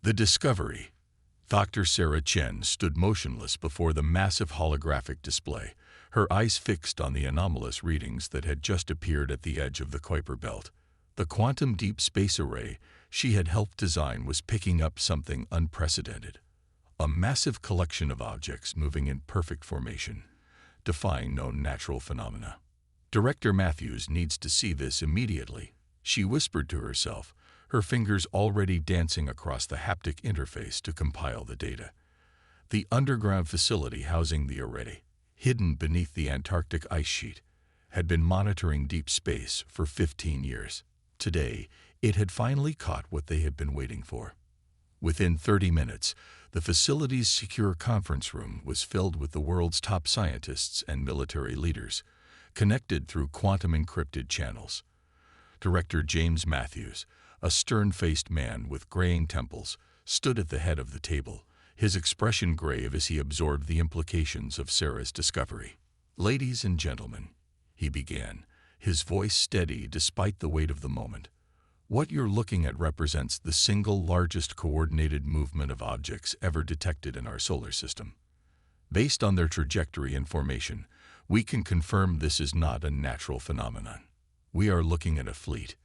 The discovery. Dr. Sarah Chen stood motionless before the massive holographic display, her eyes fixed on the anomalous readings that had just appeared at the edge of the Kuiper belt. The quantum deep space array she had helped design was picking up something unprecedented. A massive collection of objects moving in perfect formation, defying known natural phenomena. Director Matthews needs to see this immediately, she whispered to herself, her fingers already dancing across the haptic interface to compile the data. The underground facility housing the array, hidden beneath the Antarctic ice sheet, had been monitoring deep space for 15 years. Today, it had finally caught what they had been waiting for. Within 30 minutes, the facility's secure conference room was filled with the world's top scientists and military leaders, connected through quantum-encrypted channels. Director James Matthews, a stern-faced man with graying temples, stood at the head of the table, his expression grave as he absorbed the implications of Sarah's discovery. "Ladies and gentlemen," he began, his voice steady despite the weight of the moment, "what you're looking at represents the single largest coordinated movement of objects ever detected in our solar system. Based on their trajectory and formation, we can confirm this is not a natural phenomenon. We are looking at a fleet."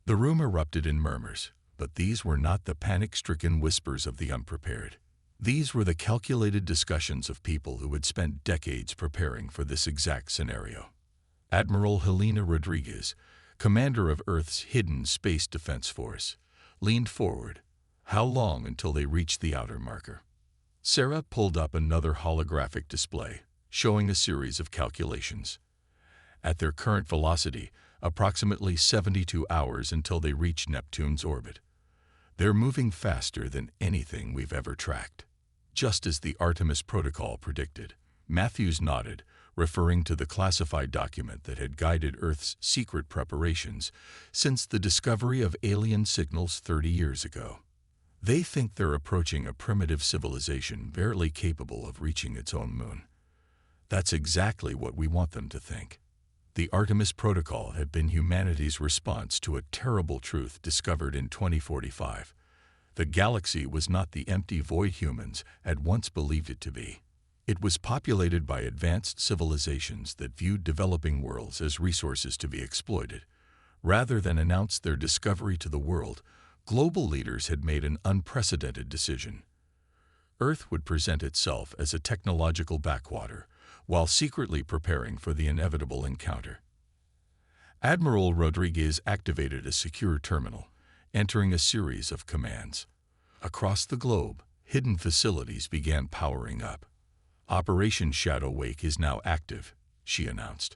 The room erupted in murmurs, but these were not the panic-stricken whispers of the unprepared. These were the calculated discussions of people who had spent decades preparing for this exact scenario. Admiral Helena Rodriguez, commander of Earth's hidden Space Defense Force, leaned forward. How long until they reached the outer marker? Sarah pulled up another holographic display, showing a series of calculations. At their current velocity, approximately 72 hours until they reach Neptune's orbit. They're moving faster than anything we've ever tracked. Just as the Artemis Protocol predicted. Matthews nodded, referring to the classified document that had guided Earth's secret preparations since the discovery of alien signals 30 years ago. They think they're approaching a primitive civilization barely capable of reaching its own moon. That's exactly what we want them to think. The Artemis Protocol had been humanity's response to a terrible truth discovered in 2045. The galaxy was not the empty void humans had once believed it to be. It was populated by advanced civilizations that viewed developing worlds as resources to be exploited. Rather than announce their discovery to the world, global leaders had made an unprecedented decision. Earth would present itself as a technological backwater, while secretly preparing for the inevitable encounter. Admiral Rodriguez activated a secure terminal, entering a series of commands. Across the globe, hidden facilities began powering up. "Operation Shadow Wake is now active," she announced.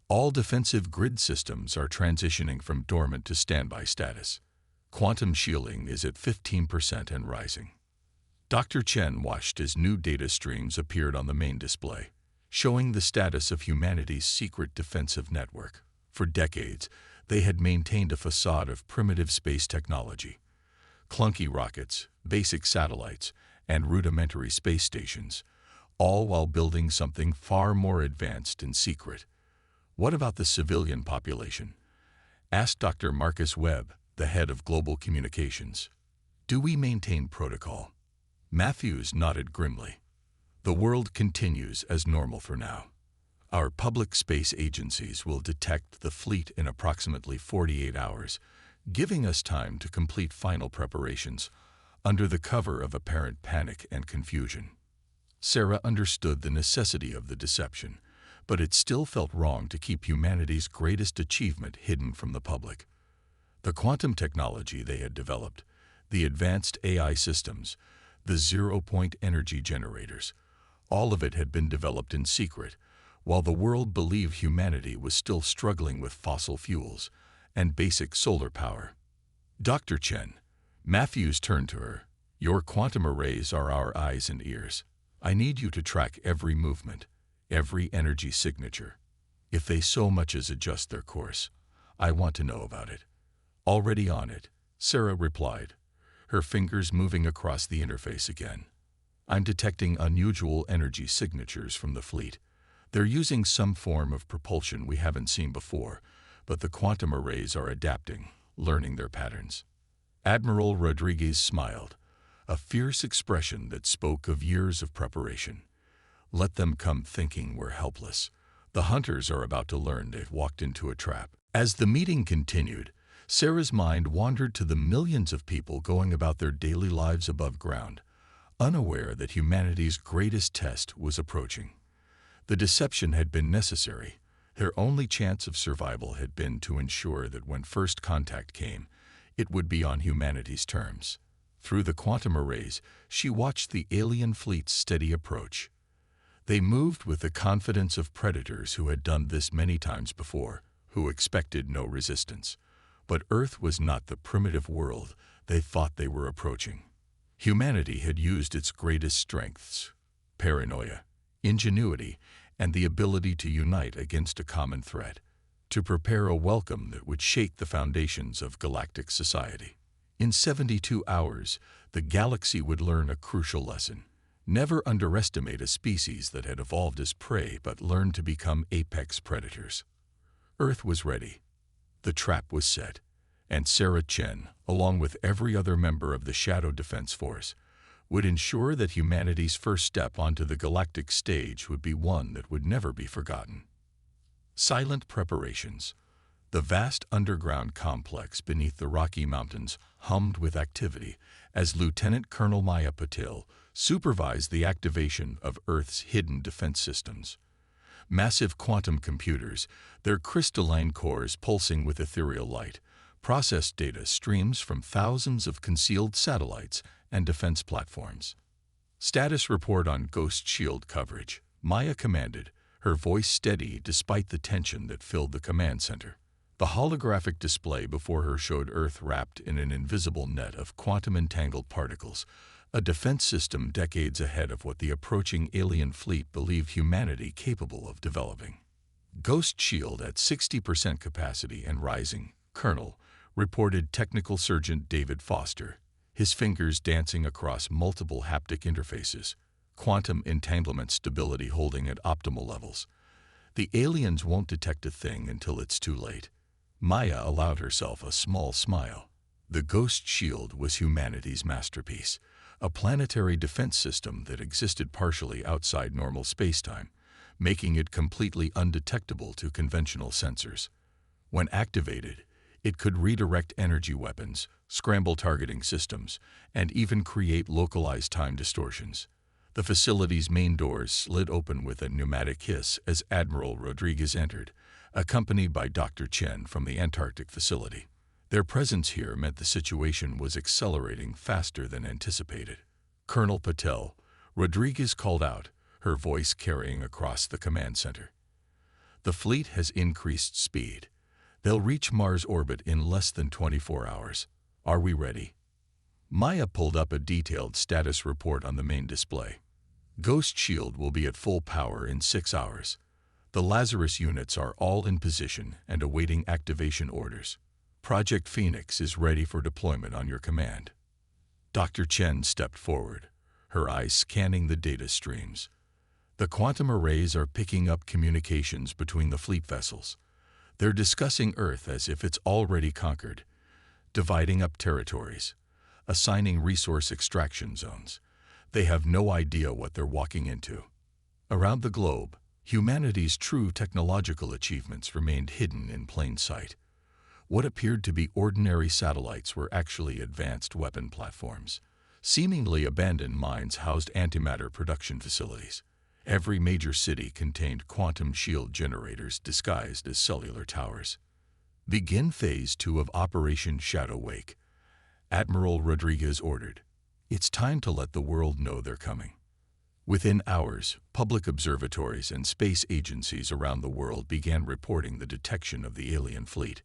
"All defensive grid systems are transitioning from dormant to standby status. Quantum shielding is at 15% and rising." Dr. Chen watched as new data streams appeared on the main display, showing the status of humanity's secret defensive network. For decades, they had maintained a facade of primitive space technology. Clunky rockets, basic satellites, and rudimentary space stations, all while building something far more advanced and secret. "What about the civilian population?" asked Dr. Marcus Webb, the head of global communications. "Do we maintain protocol?" Matthews nodded grimly. "The world continues as normal for now. Our public space agencies will detect the fleet in approximately 48 hours, giving us time to complete final preparations under the cover of apparent panic and confusion." Sarah understood the necessity of the deception, but it still felt wrong to keep humanity's greatest achievement hidden from the public. The quantum technology they had developed, the advanced AI systems, the zero-point energy generators, all of it had been developed in secret, while the world believed humanity was still struggling with fossil fuels and basic solar power. "Dr. Chen," Matthews turned to her, "your quantum arrays are our eyes and ears. I need you to track every movement, every energy signature. If they so much as adjust their course, I want to know about it." "Already on it," Sarah replied, her fingers moving across the interface again. "I'm detecting unusual energy signatures from the fleet. They're using some form of propulsion we haven't seen before, but the quantum arrays are adapting, learning their patterns." Admiral Rodriguez smiled, a fierce expression that spoke of years of preparation. Let them come thinking we're helpless. The hunters are about to learn they've walked into a trap. As the meeting continued, Sarah's mind wandered to the millions of people going about their daily lives above ground, unaware that humanity's greatest test was approaching. The deception had been necessary. Their only chance of survival had been to ensure that when first contact came, it would be on humanity's terms. Through the quantum arrays, she watched the alien fleet's steady approach. They moved with the confidence of predators who had done this many times before, who expected no resistance. But Earth was not the primitive world they thought they were approaching. Humanity had used its greatest strengths: paranoia, ingenuity, and the ability to unite against a common threat, to prepare a welcome that would shake the foundations of galactic society. In 72 hours, the galaxy would learn a crucial lesson. Never underestimate a species that had evolved as prey but learned to become apex predators. Earth was ready. The trap was set, and Sarah Chen, along with every other member of the Shadow Defense Force, would ensure that humanity's first step onto the galactic stage would be one that would never be forgotten. Silent preparations. The vast underground complex beneath the Rocky Mountains hummed with activity as Lieutenant Colonel Maya Patil supervised the activation of Earth's hidden defense systems. Massive quantum computers, their crystalline cores pulsing with ethereal light, processed data streams from thousands of concealed satellites and defense platforms. Status report on Ghost Shield coverage, Maya commanded, her voice steady despite the tension that filled the command center. The holographic display before her showed Earth wrapped in an invisible net of quantum-entangled particles, a defense system decades ahead of what the approaching alien fleet believed humanity capable of developing. Ghost Shield at 60% capacity and rising, Colonel, reported Technical Sergeant David Foster, his fingers dancing across multiple haptic interfaces, quantum entanglement stability holding at optimal levels. The aliens won't detect a thing until it's too late. Maya allowed herself a small smile. The Ghost Shield was humanity's masterpiece, a planetary defense system that existed partially outside normal spacetime, making it completely undetectable to conventional sensors. When activated, it could redirect energy weapons, scramble targeting systems, and even create localized time distortions. The facility's main doors slid open with a pneumatic hiss as Admiral Rodriguez entered, accompanied by Dr. Chen from the Antarctic facility. Their presence here meant the situation was accelerating faster than anticipated. Colonel Patel, Rodriguez called out, her voice carrying across the command center. The fleet has increased speed. They'll reach Mars orbit in less than 24 hours. Are we ready? Maya pulled up a detailed status report on the main display. Ghost Shield will be at full power in 6 hours. The Lazarus units are all in position and awaiting activation orders. Project Phoenix is ready for deployment on your command. Dr. Chen stepped forward, her eyes scanning the data streams. The quantum arrays are picking up communications between the fleet vessels. They're discussing Earth as if it's already conquered, dividing up territories, assigning resource extraction zones. They have no idea what they're walking into. Around the globe, humanity's true technological achievements remained hidden in plain sight. What appeared to be ordinary satellites were actually advanced weapon platforms. Seemingly abandoned mines housed antimatter production facilities. Every major city contained quantum shield generators disguised as cellular towers. Begin Phase 2 of Operation Shadow Wake, Admiral Rodriguez ordered. It's time to let the world know they're coming. Within hours, public observatories and space agencies around the world began reporting the detection of the alien fleet.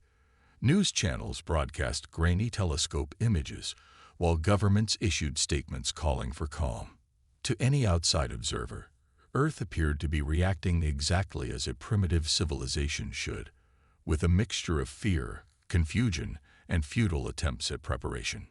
News channels broadcast grainy telescope images, while governments issued statements calling for calm. To any outside observer, Earth appeared to be reacting exactly as a primitive civilization should, with a mixture of fear, confusion, and futile attempts at preparation.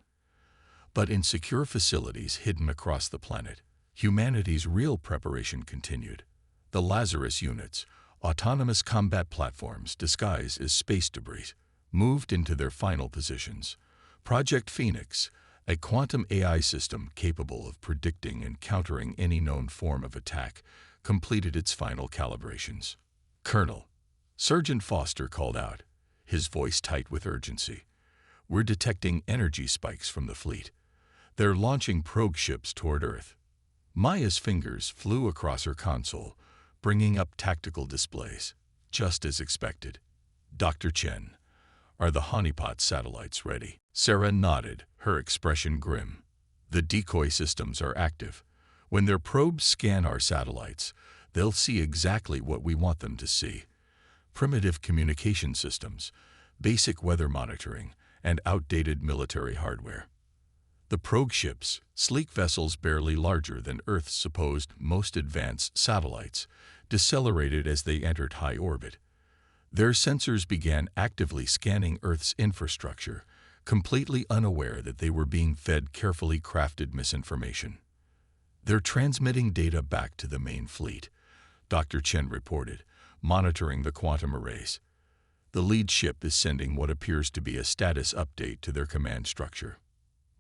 But in secure facilities hidden across the planet, humanity's real preparation continued. The Lazarus units, autonomous combat platforms disguised as space debris, moved into their final positions. Project Phoenix, A quantum AI system capable of predicting and countering any known form of attack completed its final calibrations. "Colonel," Sergeant Foster called out, his voice tight with urgency. "We're detecting energy spikes from the fleet. They're launching probe ships toward Earth." Maya's fingers flew across her console, bringing up tactical displays, just as expected. "Dr. Chen, are the honeypot satellites ready?" Sarah nodded, her expression grim. "The decoy systems are active. When their probes scan our satellites, they'll see exactly what we want them to see. Primitive communication systems, basic weather monitoring, and outdated military hardware." The probe ships, sleek vessels barely larger than Earth's supposed most advanced satellites, decelerated as they entered high orbit. Their sensors began actively scanning Earth's infrastructure, completely unaware that they were being fed carefully crafted misinformation. "They're transmitting data back to the main fleet," Dr. Chen reported, monitoring the quantum arrays. "The lead ship is sending what appears to be a status update to their command structure."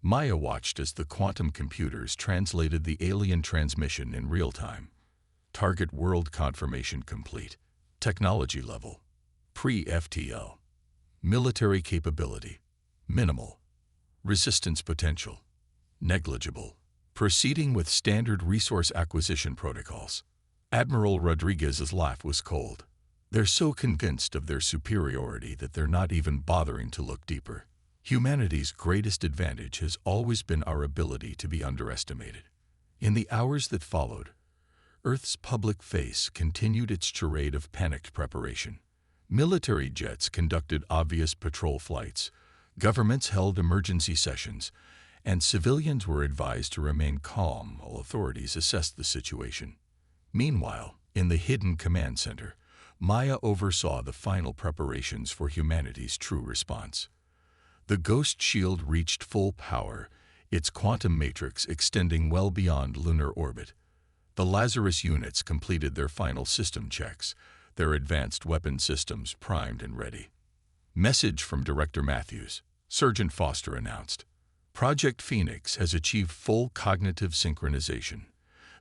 Maya watched as the quantum computers translated the alien transmission in real time. "Target world confirmation complete. Technology level. Pre-FTL. Military capability. Minimal. Resistance potential. Negligible. Proceeding with standard resource acquisition protocols." Admiral Rodriguez's laugh was cold. "They're so convinced of their superiority that they're not even bothering to look deeper. Humanity's greatest advantage has always been our ability to be underestimated." In the hours that followed, Earth's public face continued its charade of panicked preparation. Military jets conducted obvious patrol flights, governments held emergency sessions, and civilians were advised to remain calm while authorities assessed the situation. Meanwhile, in the hidden command center, Maya oversaw the final preparations for humanity's true response. The Ghost Shield reached full power, its quantum matrix extending well beyond lunar orbit. The Lazarus units completed their final system checks, their advanced weapon systems primed and ready. "Message from Director Matthews," Sergeant Foster announced. "Project Phoenix has achieved full cognitive synchronization.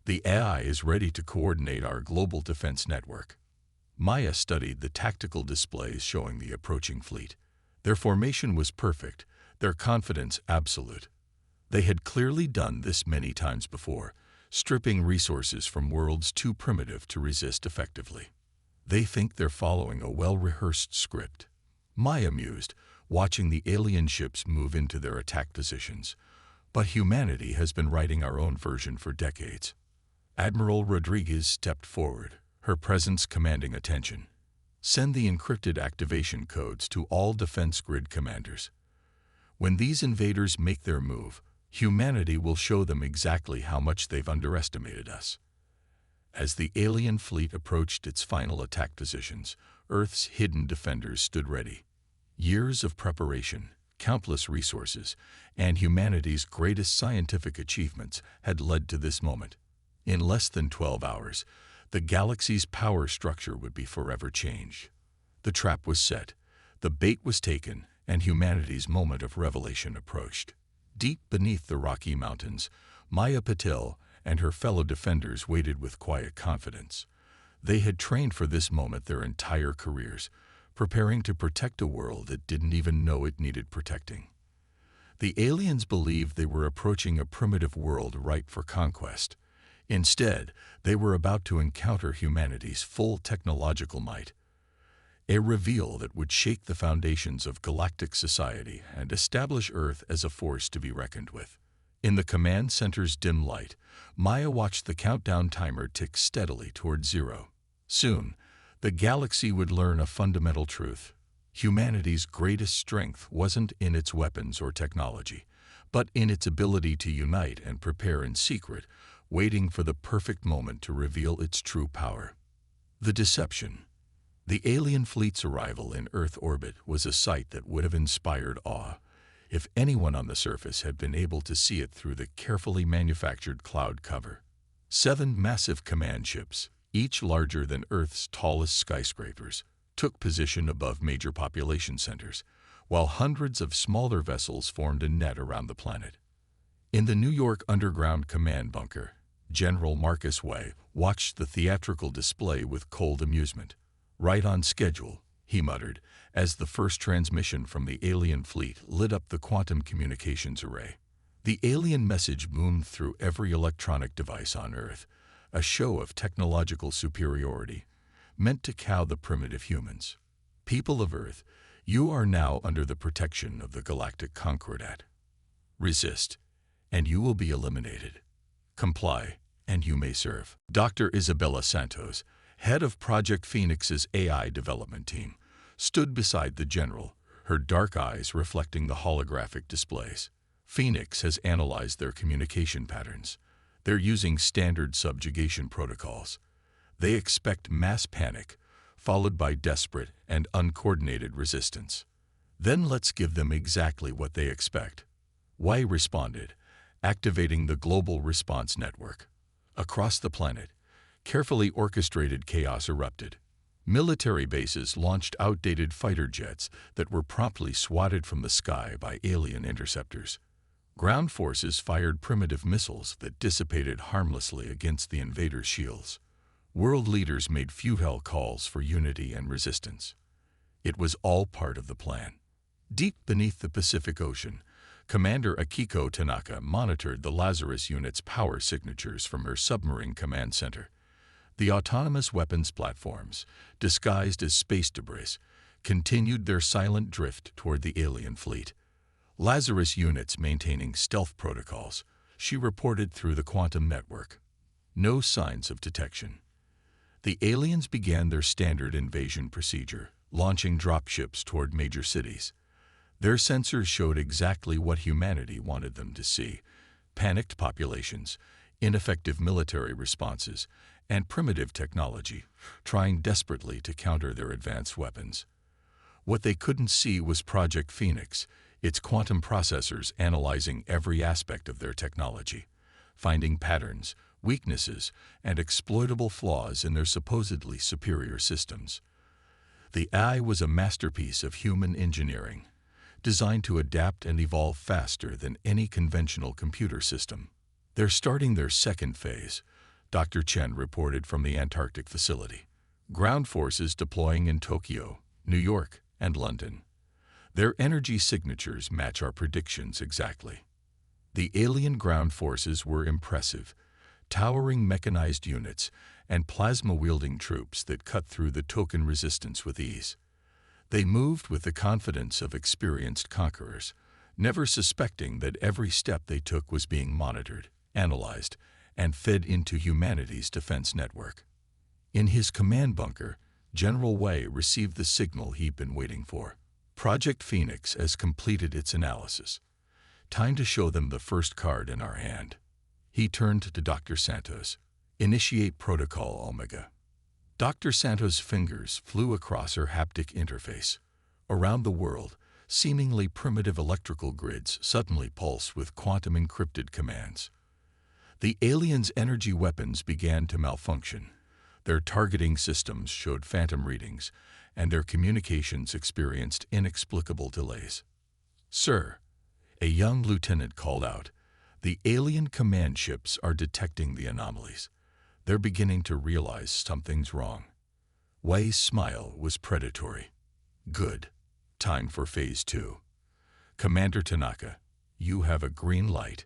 The AI is ready to coordinate our global defense network." Maya studied the tactical displays showing the approaching fleet. Their formation was perfect, their confidence absolute. They had clearly done this many times before, stripping resources from worlds too primitive to resist effectively. "They think they're following a well-rehearsed script," Maya mused, watching the alien ships move into their attack positions. "But humanity has been writing our own version for decades." Admiral Rodriguez stepped forward, her presence commanding attention. "Send the encrypted activation codes to all defense grid commanders. When these invaders make their move, humanity will show them exactly how much they've underestimated us." As the alien fleet approached its final attack positions, Earth's hidden defenders stood ready. Years of preparation, countless resources, and humanity's greatest scientific achievements had led to this moment. In less than 12 hours, the galaxy's power structure would be forever changed. The trap was set, the bait was taken, and humanity's moment of revelation approached. Deep beneath the Rocky Mountains, Maya Patel and her fellow defenders waited with quiet confidence. They had trained for this moment their entire careers, preparing to protect a world that didn't even know it needed protecting. The aliens believed they were approaching a primitive world ripe for conquest. Instead, they were about to encounter humanity's full technological might. A reveal that would shake the foundations of galactic society and establish Earth as a force to be reckoned with. In the command center's dim light, Maya watched the countdown timer tick steadily toward zero. Soon, the galaxy would learn a fundamental truth. Humanity's greatest strength wasn't in its weapons or technology, but in its ability to unite and prepare in secret, waiting for the perfect moment to reveal its true power. The deception. The alien fleet's arrival in Earth orbit was a sight that would have inspired awe, if anyone on the surface had been able to see it through the carefully manufactured cloud cover. 7 massive command ships, each larger than Earth's tallest skyscrapers, took position above major population centers, while hundreds of smaller vessels formed a net around the planet. In the New York Underground Command Bunker, General Marcus Way watched the theatrical display with cold amusement. "Right on schedule," he muttered, as the first transmission from the alien fleet lit up the quantum communications array. The alien message boomed through every electronic device on Earth, a show of technological superiority, meant to cow the primitive humans. "People of Earth, you are now under the protection of the Galactic Concordat. Resist, and you will be eliminated. Comply, and you may serve." Dr. Isabella Santos, head of Project Phoenix's AI development team, stood beside the general, her dark eyes reflecting the holographic displays. Phoenix has analyzed their communication patterns. They're using standard subjugation protocols. They expect mass panic, followed by desperate and uncoordinated resistance. "Then let's give them exactly what they expect," Wei responded, activating the Global Response Network. Across the planet, carefully orchestrated chaos erupted. Military bases launched outdated fighter jets that were promptly swatted from the sky by alien interceptors. Ground forces fired primitive missiles that dissipated harmlessly against the invaders' shields. World leaders made futile calls for unity and resistance. It was all part of the plan. Deep beneath the Pacific Ocean, Commander Akiko Tanaka monitored the Lazarus unit's power signatures from her submarine command center. The autonomous weapons platforms, disguised as space debris, continued their silent drift toward the alien fleet. Lazarus units maintaining stealth protocols, she reported through the quantum network. No signs of detection. The aliens began their standard invasion procedure, launching dropships toward major cities. Their sensors showed exactly what humanity wanted them to see: panicked populations, ineffective military responses, and primitive technology, trying desperately to counter their advanced weapons. What they couldn't see was Project Phoenix, its quantum processors analyzing every aspect of their technology, finding patterns, weaknesses, and exploitable flaws in their supposedly superior systems. The AI was a masterpiece of human engineering, designed to adapt and evolve faster than any conventional computer system. "They're starting their second phase," Dr. Chen reported from the Antarctic facility. "Ground forces deploying in Tokyo, New York, and London. Their energy signatures match our predictions exactly." The alien ground forces were impressive, towering mechanized units and plasma-wielding troops that cut through the token resistance with ease. They moved with the confidence of experienced conquerors, never suspecting that every step they took was being monitored, analyzed, and fed into humanity's defense network. In his command bunker, General Wei received the signal he'd been waiting for. "Project Phoenix has completed its analysis. Time to show them the first card in our hand." He turned to Dr. Santos. "Initiate Protocol Omega." Dr. Santos' fingers flew across her haptic interface. Around the world, seemingly primitive electrical grids suddenly pulsed with quantum-encrypted commands. The aliens' energy weapons began to malfunction. Their targeting systems showed phantom readings, and their communications experienced inexplicable delays. "Sir," a young lieutenant called out, "the alien command ships are detecting the anomalies. They're beginning to realize something's wrong." Wei's smile was predatory. "Good. Time for Phase 2. Commander Tanaka, you have a green light."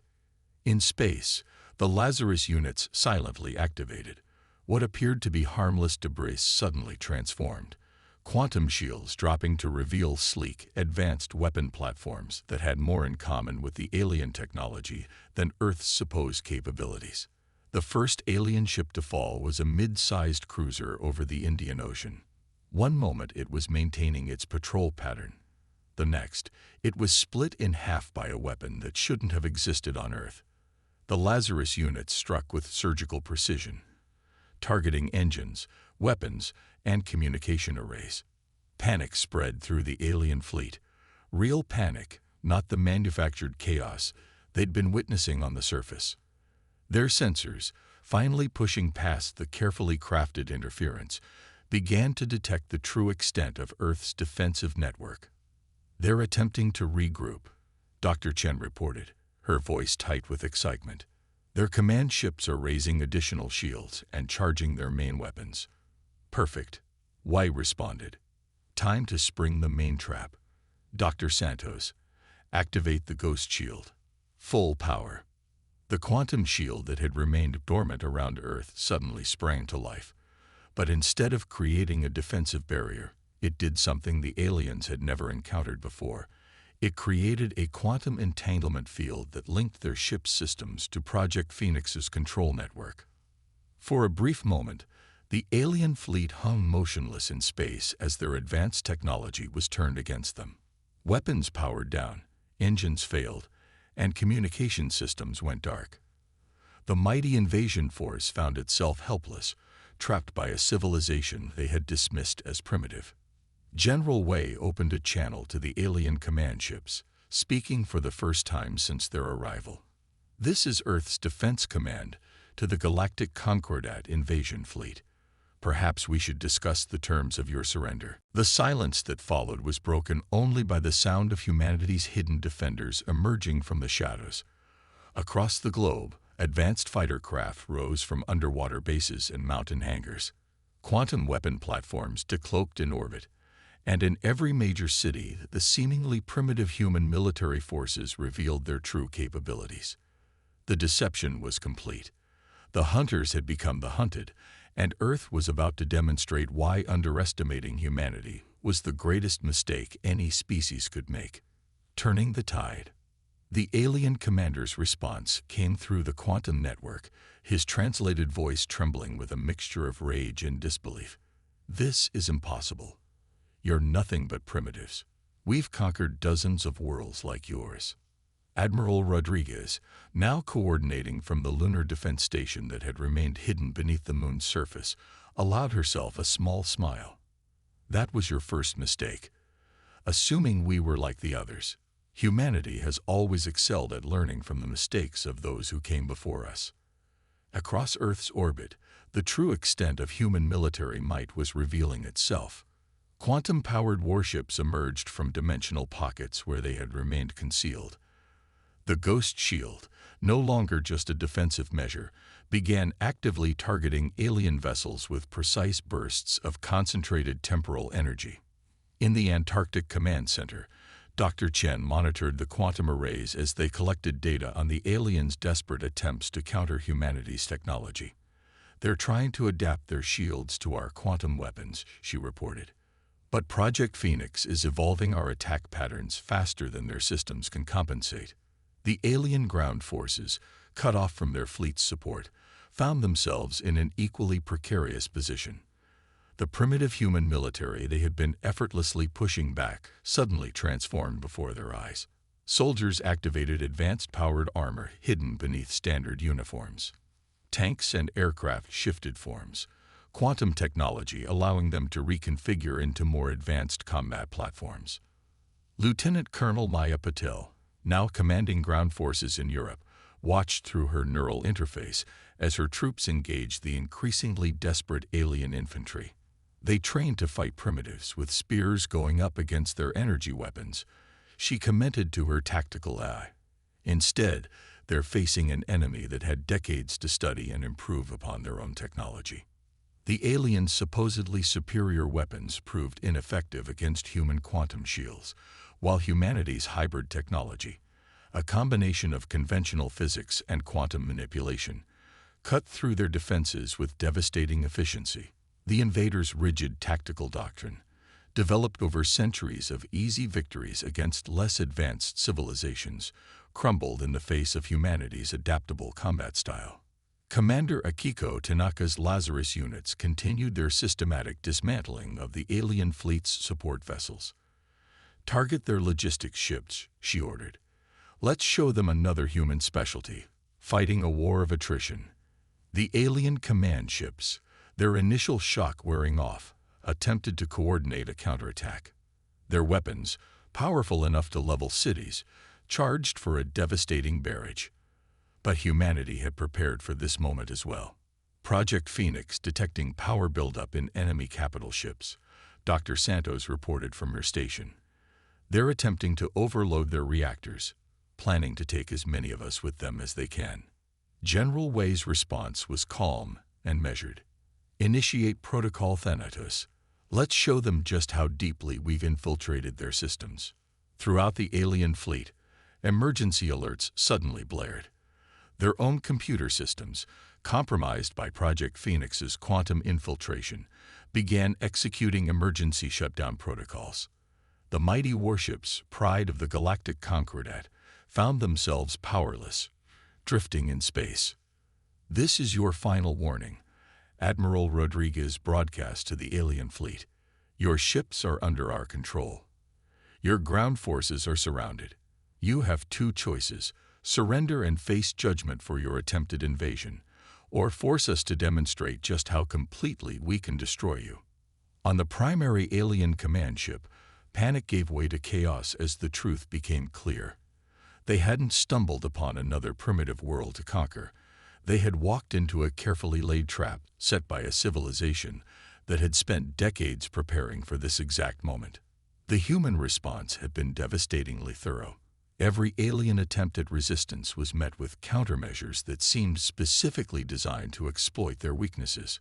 In space, the Lazarus units silently activated. What appeared to be harmless debris suddenly transformed, quantum shields dropping to reveal sleek, advanced weapon platforms that had more in common with the alien technology than Earth's supposed capabilities. The first alien ship to fall was a mid-sized cruiser over the Indian Ocean. One moment it was maintaining its patrol pattern. The next, it was split in half by a weapon that shouldn't have existed on Earth. The Lazarus units struck with surgical precision, targeting engines, weapons, and communication arrays. Panic spread through the alien fleet. Real panic, not the manufactured chaos they'd been witnessing on the surface. Their sensors, finally pushing past the carefully crafted interference, began to detect the true extent of Earth's defensive network. "They're attempting to regroup," Dr. Chen reported, her voice tight with excitement. "Their command ships are raising additional shields and charging their main weapons." "Perfect," Y responded. "Time to spring the main trap." "Dr. Santos, activate the ghost shield." Full power. The quantum shield that had remained dormant around Earth suddenly sprang to life. But instead of creating a defensive barrier, it did something the aliens had never encountered before. It created a quantum entanglement field that linked their ship's systems to Project Phoenix's control network. For a brief moment, the alien fleet hung motionless in space as their advanced technology was turned against them. Weapons powered down, engines failed, and communication systems went dark. The mighty invasion force found itself helpless, trapped by a civilization they had dismissed as primitive. General Wei opened a channel to the alien command ships, speaking for the first time since their arrival. "This is Earth's Defense Command to the Galactic Concordat invasion fleet. Perhaps we should discuss the terms of your surrender." The silence that followed was broken only by the sound of humanity's hidden defenders emerging from the shadows. Across the globe, advanced fighter craft rose from underwater bases and mountain hangars. Quantum weapon platforms decloaked in orbit, and in every major city, the seemingly primitive human military forces revealed their true capabilities. The deception was complete. The hunters had become the hunted, and Earth was about to demonstrate why underestimating humanity was the greatest mistake any species could make. Turning the tide. The alien commander's response came through the quantum network, his translated voice trembling with a mixture of rage and disbelief. "This is impossible. You're nothing but primitives. We've conquered dozens of worlds like yours." Admiral Rodriguez, now coordinating from the lunar defense station that had remained hidden beneath the moon's surface, allowed herself a small smile. "That was your first mistake. Assuming we were like the others. Humanity has always excelled at learning from the mistakes of those who came before us." Across Earth's orbit, the true extent of human military might was revealing itself. Quantum-powered warships emerged from dimensional pockets where they had remained concealed. The Ghost Shield, no longer just a defensive measure, began actively targeting alien vessels with precise bursts of concentrated temporal energy. In the Antarctic Command Center, Dr. Chen monitored the quantum arrays as they collected data on the aliens' desperate attempts to counter humanity's technology. "They're trying to adapt their shields to our quantum weapons," she reported. "But Project Phoenix is evolving our attack patterns faster than their systems can compensate." The alien ground forces, cut off from their fleet's support, found themselves in an equally precarious position. The primitive human military they had been effortlessly pushing back suddenly transformed before their eyes. Soldiers activated advanced powered armor hidden beneath standard uniforms. Tanks and aircraft shifted forms, quantum technology allowing them to reconfigure into more advanced combat platforms. Lieutenant Colonel Maya Patel, now commanding ground forces in Europe, watched through her neural interface as her troops engaged the increasingly desperate alien infantry. They trained to fight primitives with spears going up against their energy weapons. She commented to her tactical eye. Instead, they're facing an enemy that had decades to study and improve upon their own technology. The aliens' supposedly superior weapons proved ineffective against human quantum shields, while humanity's hybrid technology, a combination of conventional physics and quantum manipulation, cut through their defenses with devastating efficiency. The invaders' rigid tactical doctrine, developed over centuries of easy victories against less advanced civilizations, crumbled in the face of humanity's adaptable combat style. Commander Akiko Tanaka's Lazarus units continued their systematic dismantling of the alien fleet's support vessels. "Target their logistics ships," she ordered. "Let's show them another human specialty, fighting a war of attrition." The alien command ships, their initial shock wearing off, attempted to coordinate a counterattack. Their weapons, powerful enough to level cities, charged for a devastating barrage. But humanity had prepared for this moment as well. Project Phoenix detecting power buildup in enemy capital ships, Dr. Santos reported from her station. "They're attempting to overload their reactors. planning to take as many of us with them as they can. General Wei's response was calm and measured. Initiate Protocol Thanatos. Let's show them just how deeply we've infiltrated their systems. Throughout the alien fleet, emergency alerts suddenly blared. Their own computer systems, compromised by Project Phoenix's quantum infiltration, began executing emergency shutdown protocols. The mighty warships, pride of the galactic Concordat, found themselves powerless, drifting in space. "This is your final warning," Admiral Rodriguez broadcast to the alien fleet. "Your ships are under our control. Your ground forces are surrounded. You have two choices: surrender and face judgment for your attempted invasion, or force us to demonstrate just how completely we can destroy you." On the primary alien command ship, panic gave way to chaos as the truth became clear. They hadn't stumbled upon another primitive world to conquer. They had walked into a carefully laid trap set by a civilization that had spent decades preparing for this exact moment. The human response had been devastatingly thorough. Every alien attempt at resistance was met with countermeasures that seemed specifically designed to exploit their weaknesses.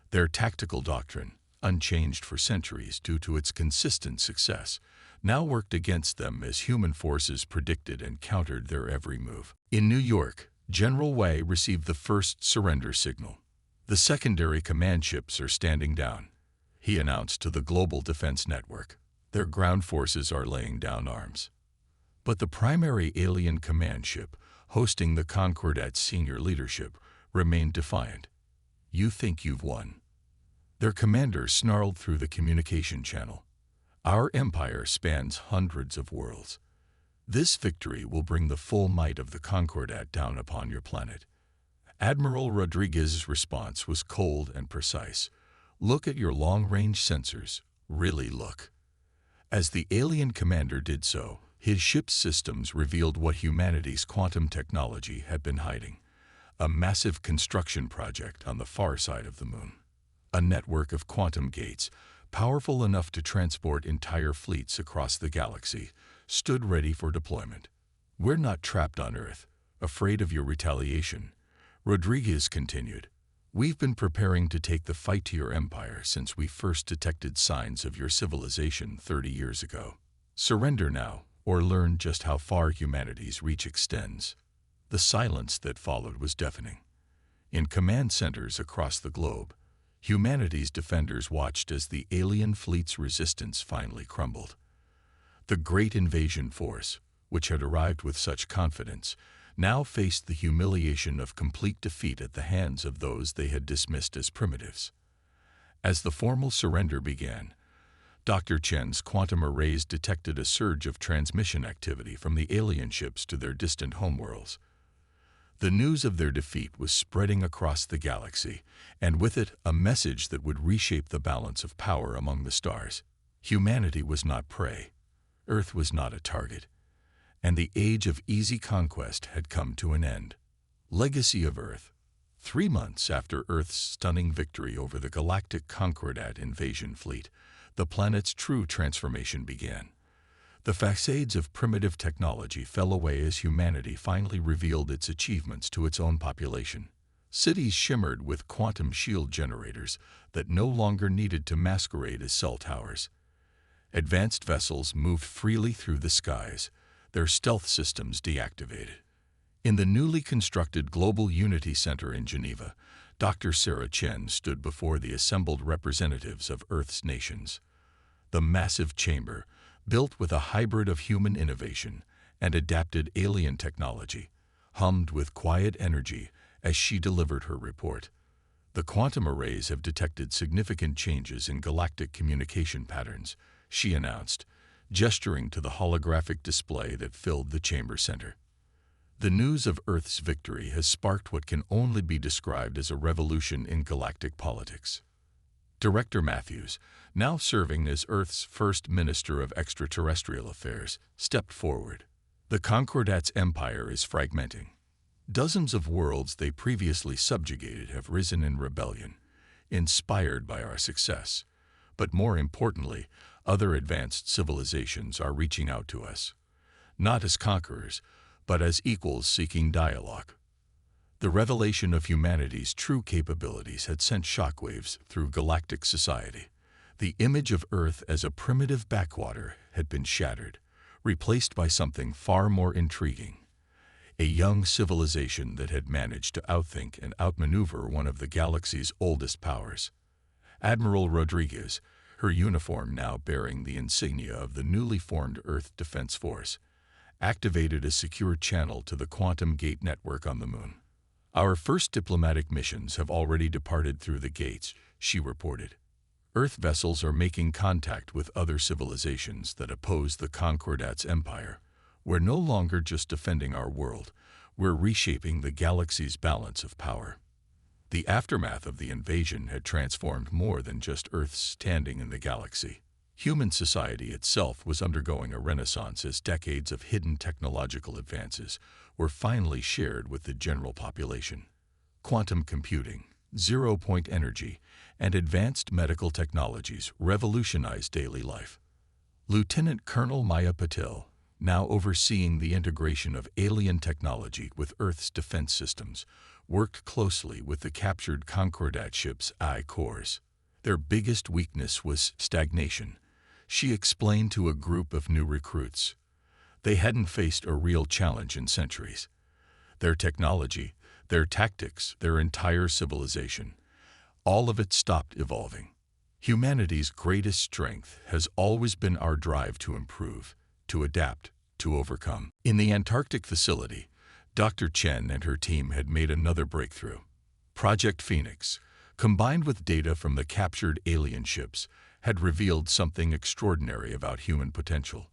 Their tactical doctrine, unchanged for centuries due to its consistent success, now worked against them as human forces predicted and countered their every move. In New York, General Wei received the first surrender signal. "The secondary command ships are standing down," he announced to the Global Defense Network. "Their ground forces are laying down arms." But the primary alien command ship, hosting the Concordat's senior leadership, remained defiant. "You think you've won." Their commander snarled through the communication channel. "Our empire spans hundreds of worlds. This victory will bring the full might of the Concordat down upon your planet." Admiral Rodriguez's response was cold and precise. "Look at your long-range sensors. Really look." As the alien commander did so, his ship's systems revealed what humanity's quantum technology had been hiding: a massive construction project on the far side of the moon. A network of quantum gates, powerful enough to transport entire fleets across the galaxy, stood ready for deployment. "We're not trapped on Earth, afraid of your retaliation," Rodriguez continued. "We've been preparing to take the fight to your empire since we first detected signs of your civilization 30 years ago. Surrender now, or learn just how far humanity's reach extends." The silence that followed was deafening. In command centers across the globe, humanity's defenders watched as the alien fleet's resistance finally crumbled. The great invasion force, which had arrived with such confidence, now faced the humiliation of complete defeat at the hands of those they had dismissed as primitives. As the formal surrender began, Dr. Chen's quantum arrays detected a surge of transmission activity from the alien ships to their distant homeworlds. The news of their defeat was spreading across the galaxy, and with it a message that would reshape the balance of power among the stars. Humanity was not prey. Earth was not a target. And the age of easy conquest had come to an end. Legacy of Earth. 3 months after Earth's stunning victory over the galactic Concordat invasion fleet, the planet's true transformation began. The facades of primitive technology fell away as humanity finally revealed its achievements to its own population. Cities shimmered with quantum shield generators that no longer needed to masquerade as cell towers. Advanced vessels moved freely through the skies, their stealth systems deactivated. In the newly constructed Global Unity Center in Geneva, Dr. Sarah Chen stood before the assembled representatives of Earth's nations. The massive chamber, built with a hybrid of human innovation and adapted alien technology, hummed with quiet energy as she delivered her report. "The quantum arrays have detected significant changes in galactic communication patterns," she announced, gesturing to the holographic display that filled the chamber center. "The news of Earth's victory has sparked what can only be described as a revolution in galactic politics." Director Matthews, now serving as Earth's first Minister of Extraterrestrial Affairs, stepped forward. "The Concordat's empire is fragmenting. Dozens of worlds they previously subjugated have risen in rebellion, inspired by our success. But more importantly, other advanced civilizations are reaching out to us. Not as conquerors, but as equals seeking dialogue. The revelation of humanity's true capabilities had sent shockwaves through galactic society. The image of Earth as a primitive backwater had been shattered, replaced by something far more intriguing. A young civilization that had managed to outthink and outmaneuver one of the galaxy's oldest powers. Admiral Rodriguez, her uniform now bearing the insignia of the newly formed Earth Defense Force, activated a secure channel to the quantum gate network on the Moon. "Our first diplomatic missions have already departed through the gates," she reported. "Earth vessels are making contact with other civilizations that oppose the Concordat's empire. We're no longer just defending our world, we're reshaping the galaxy's balance of power." The aftermath of the invasion had transformed more than just Earth's standing in the galaxy. Human society itself was undergoing a renaissance as decades of hidden technological advances were finally shared with the general population. Quantum computing, zero-point energy, and advanced medical technologies revolutionized daily life. Lieutenant Colonel Maya Patel, now overseeing the integration of alien technology with Earth's defense systems, worked closely with the captured Concordat ships' I-cores. Their biggest weakness was stagnation, she explained to a group of new recruits. They hadn't faced a real challenge in centuries. Their technology, their tactics, their entire civilization, all of it stopped evolving. Humanity's greatest strength has always been our drive to improve, to adapt, to overcome. In the Antarctic facility, Dr. Chen and her team had made another breakthrough. Project Phoenix, combined with data from the captured alien ships, had revealed something extraordinary about human potential.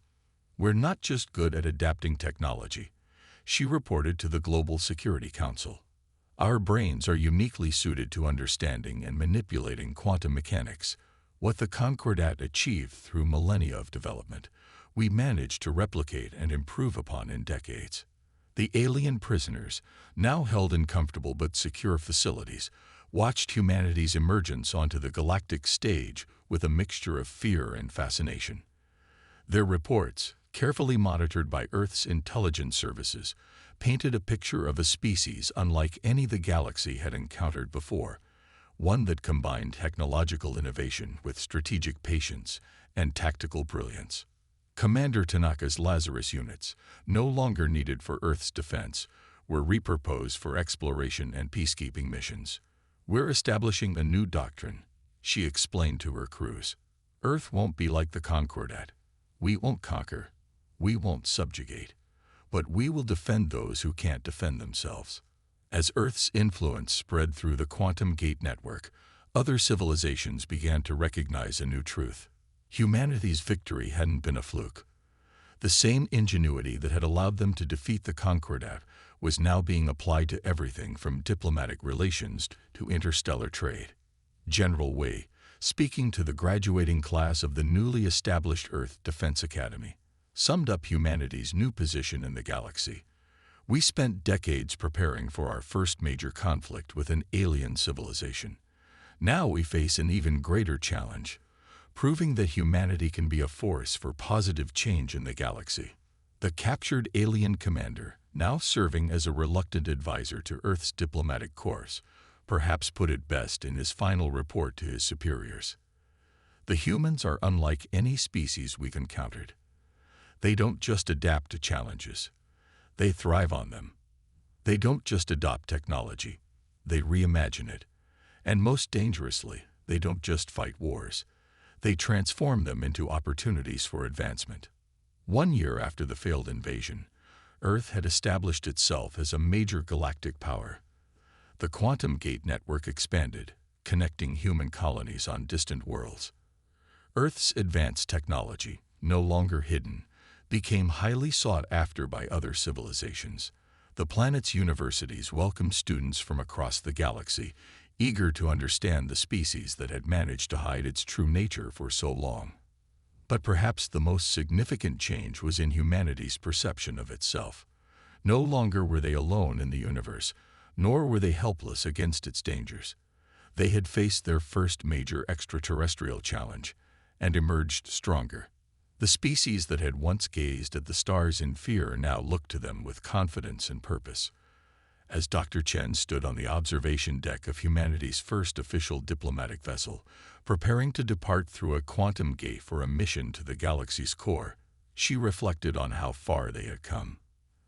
"We're not just good at adapting technology," she reported to the Global Security Council. "Our brains are uniquely suited to understanding and manipulating quantum mechanics. What the Concordat achieved through millennia of development, we managed to replicate and improve upon in decades." The alien prisoners, now held in comfortable but secure facilities, watched humanity's emergence onto the galactic stage with a mixture of fear and fascination. Their reports, carefully monitored by Earth's intelligence services, painted a picture of a species unlike any the galaxy had encountered before, one that combined technological innovation with strategic patience and tactical brilliance. Commander Tanaka's Lazarus units, no longer needed for Earth's defense, were repurposed for exploration and peacekeeping missions. "We're establishing a new doctrine," she explained to her crews. "Earth won't be like the Concordat. We won't conquer, we won't subjugate, but we will defend those who can't defend themselves." As Earth's influence spread through the quantum gate network, other civilizations began to recognize a new truth. Humanity's victory hadn't been a fluke. The same ingenuity that had allowed them to defeat the Concordat was now being applied to everything from diplomatic relations to interstellar trade. General Wei, speaking to the graduating class of the newly established Earth Defense Academy, summed up humanity's new position in the galaxy. "We spent decades preparing for our first major conflict with an alien civilization. Now we face an even greater challenge, proving that humanity can be a force for positive change in the galaxy." The captured alien commander, now serving as a reluctant advisor to Earth's diplomatic course, perhaps put it best in his final report to his superiors. "The humans are unlike any species we've encountered. They don't just adapt to challenges, they thrive on them. They don't just adopt technology, they reimagine it. And most dangerously, they don't just fight wars, they transform them into opportunities for advancement." 1 year after the failed invasion, Earth had established itself as a major galactic power. The quantum gate network expanded, connecting human colonies on distant worlds. Earth's advanced technology, no longer hidden, became highly sought after by other civilizations. The planet's universities welcomed students from across the galaxy, eager to understand the species that had managed to hide its true nature for so long. But perhaps the most significant change was in humanity's perception of itself. No longer were they alone in the universe, nor were they helpless against its dangers. They had faced their first major extraterrestrial challenge and emerged stronger. The species that had once gazed at the stars in fear now looked to them with confidence and purpose. As Dr. Chen stood on the observation deck of humanity's first official diplomatic vessel, preparing to depart through a quantum gate for a mission to the galaxy's core, she reflected on how far they had come.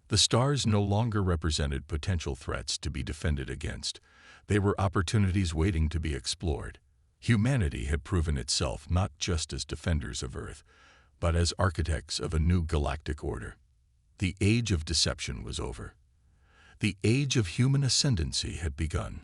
The stars no longer represented potential threats to be defended against. They were opportunities waiting to be explored. Humanity had proven itself not just as defenders of Earth, but as architects of a new galactic order. The age of deception was over. The age of human ascendancy had begun.